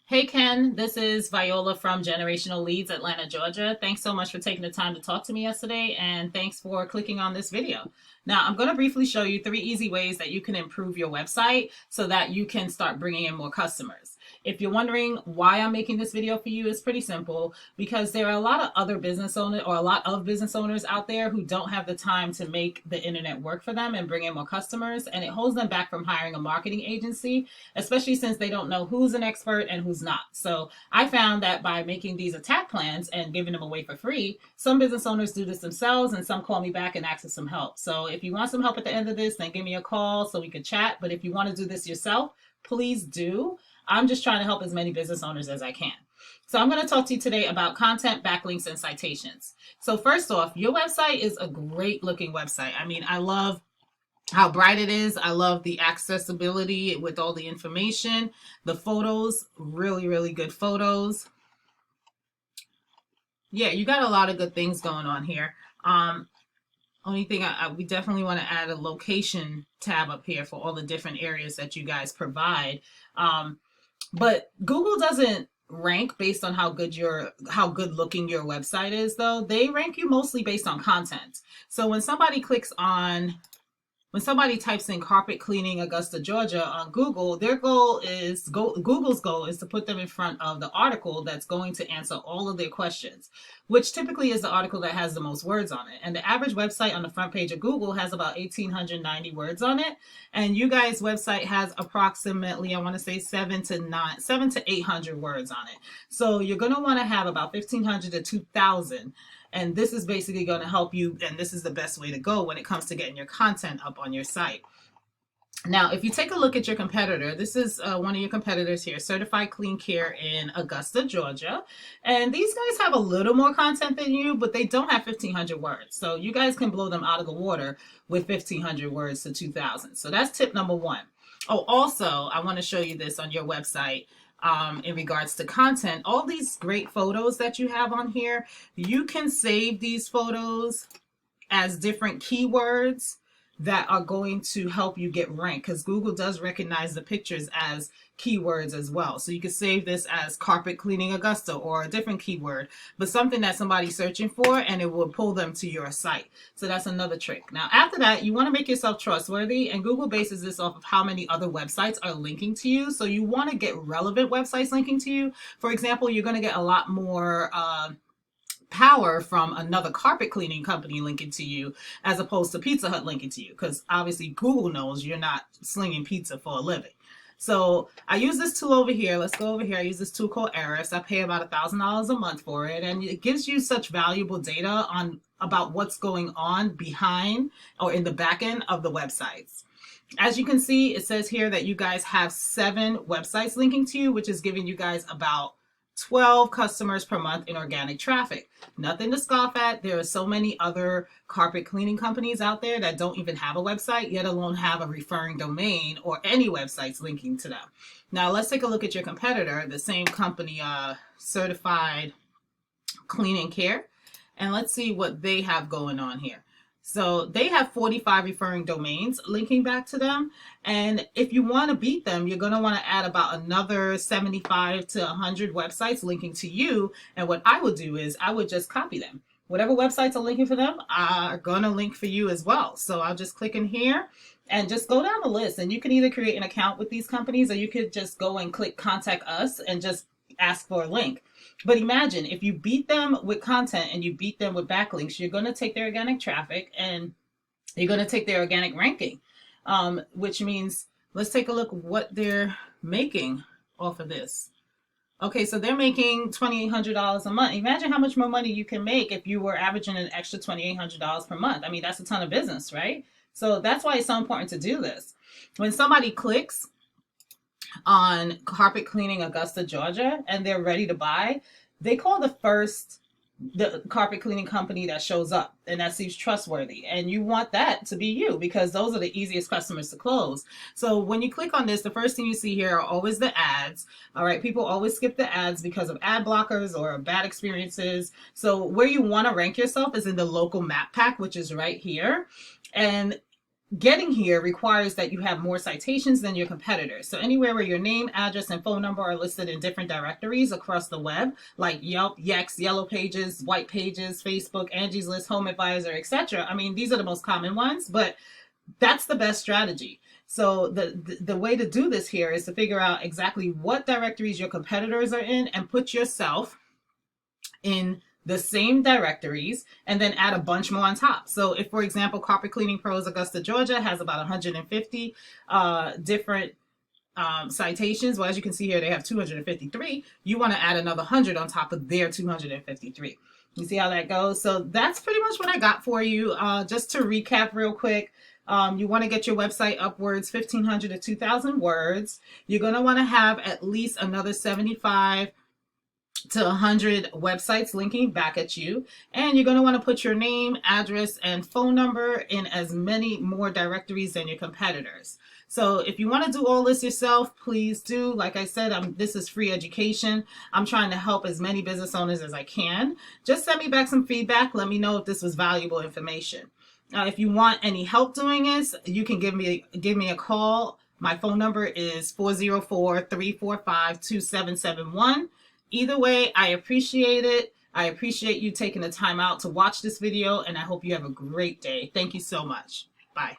Hey Ken, this is Viola from Generational Leads, Atlanta, Georgia. Thanks so much for taking the time to talk to me yesterday, and thanks for clicking on this video. Now, I'm going to briefly show you 3 easy ways that you can improve your website so that you can start bringing in more customers. If you're wondering why I'm making this video for you, it's pretty simple because there are a lot of other business owners or a lot of business owners out there who don't have the time to make the internet work for them and bring in more customers, and it holds them back from hiring a marketing agency, especially since they don't know who's an expert and who's not. So I found that by making these attack plans and giving them away for free, some business owners do this themselves and some call me back and ask for some help. So if you want some help at the end of this, then give me a call so we could chat. But if you want to do this yourself, please do. I'm just trying to help as many business owners as I can. So I'm going to talk to you today about content, backlinks, and citations. So first off, your website is a great looking website. I mean, I love how bright it is. I love the accessibility with all the information. The photos, really, really good photos. Yeah, you got a lot of good things going on here. Only thing we definitely want to add a location tab up here for all the different areas that you guys provide. But Google doesn't rank based on how good looking your website is, though. They rank you mostly based on content. So when somebody types in carpet cleaning Augusta, Georgia on Google, Google's goal is to put them in front of the article that's going to answer all of their questions, which typically is the article that has the most words on it. And the average website on the front page of Google has about 1,890 words on it. And you guys' website has approximately, I want to say 700 to 800 words on it. So you're going to want to have about 1,500 to 2,000. And this is basically going to help you, and this is the best way to go when it comes to getting your content up on your site. Now, if you take a look at your competitor, this is one of your competitors here, Certified Clean Care in Augusta, Georgia. And these guys have a little more content than you, but they don't have 1,500 words. So you guys can blow them out of the water with 1,500 words to 2,000. So that's tip number one. Oh, also, I want to show you this on your website. In regards to content, all these great photos that you have on here, you can save these photos as different keywords that are going to help you get ranked, because Google does recognize the pictures as keywords as well. So you can save this as carpet cleaning Augusta or a different keyword, but something that somebody's searching for, and it will pull them to your site. So that's another trick. Now, after that, you want to make yourself trustworthy, and Google bases this off of how many other websites are linking to you. So you want to get relevant websites linking to you. For example, you're going to get a lot more power from another carpet cleaning company linking to you as opposed to Pizza Hut linking to you, because obviously Google knows you're not slinging pizza for a living. So I use this tool over here. Let's go over here. I use this tool called Eris. I pay about $1,000 a month for it, and it gives you such valuable data about what's going on behind or in the back end of the websites. As you can see, it says here that you guys have 7 websites linking to you, which is giving you guys about 12 customers per month in organic traffic. Nothing to scoff at. There are so many other carpet cleaning companies out there that don't even have a website, yet alone have a referring domain or any websites linking to them. Now let's take a look at your competitor, the same company, Certified Clean Care, and let's see what they have going on here. So they have 45 referring domains linking back to them. And if you want to beat them, you're going to want to add about another 75 to 100 websites linking to you. And what I would do is I would just copy them. Whatever websites are linking for them are going to link for you as well. So I'll just click in here and just go down the list. And you can either create an account with these companies, or you could just go and click contact us and just ask for a link. But imagine if you beat them with content and you beat them with backlinks, you're going to take their organic traffic and you're going to take their organic ranking, which means let's take a look what they're making off of this. Okay, so they're making $2,800 a month. Imagine how much more money you can make if you were averaging an extra $2,800 per month. I mean, that's a ton of business, right? So that's why it's so important to do this. When somebody clicks on carpet cleaning Augusta, Georgia, and they're ready to buy, they call the carpet cleaning company that shows up and that seems trustworthy. And you want that to be you, because those are the easiest customers to close. So when you click on this, the first thing you see here are always the ads. All right, people always skip the ads because of ad blockers or bad experiences. So where you want to rank yourself is in the local map pack, which is right here. And getting here requires that you have more citations than your competitors. So anywhere where your name, address, and phone number are listed in different directories across the web, like Yelp, Yext, Yellow Pages, White Pages, Facebook, Angie's List, Home Advisor, etc. I mean, these are the most common ones, but that's the best strategy. So the way to do this here is to figure out exactly what directories your competitors are in and put yourself in the same directories, and then add a bunch more on top. So if, for example, Carpet Cleaning Pros Augusta, Georgia has about 150 different citations. Well, as you can see here, they have 253. You want to add another 100 on top of their 253. You see how that goes? So that's pretty much what I got for you. Just to recap real quick, you want to get your website upwards 1,500 to 2,000 words. You're going to want to have at least another 75 to 100 websites linking back at you, and you're going to want to put your name, address, and phone number in as many more directories than your competitors. So if you want to do all this yourself, please do. Like I said, this is free education. I'm trying to help as many business owners as I can. Just send me back some feedback. Let me know if this was valuable information. If you want any help doing this, you can give me a call. My phone number is 404-345-2771. Either way, I appreciate it. I appreciate you taking the time out to watch this video, and I hope you have a great day. Thank you so much. Bye.